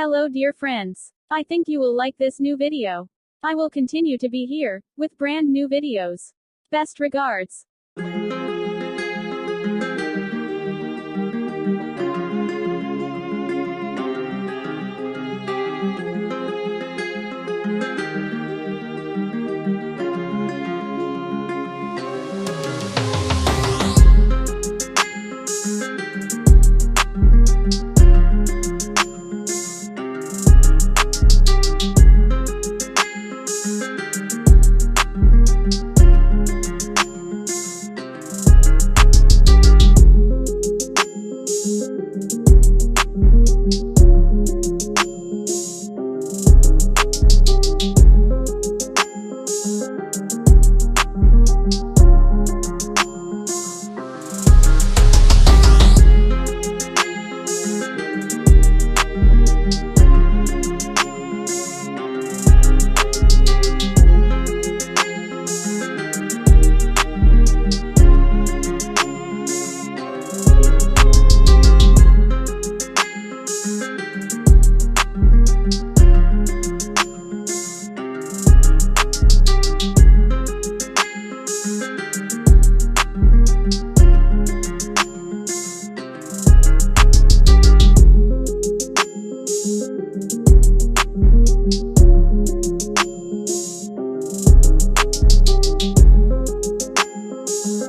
Hello dear friends. I think you will like this new video. I will continue to be here, with brand new videos. Best regards.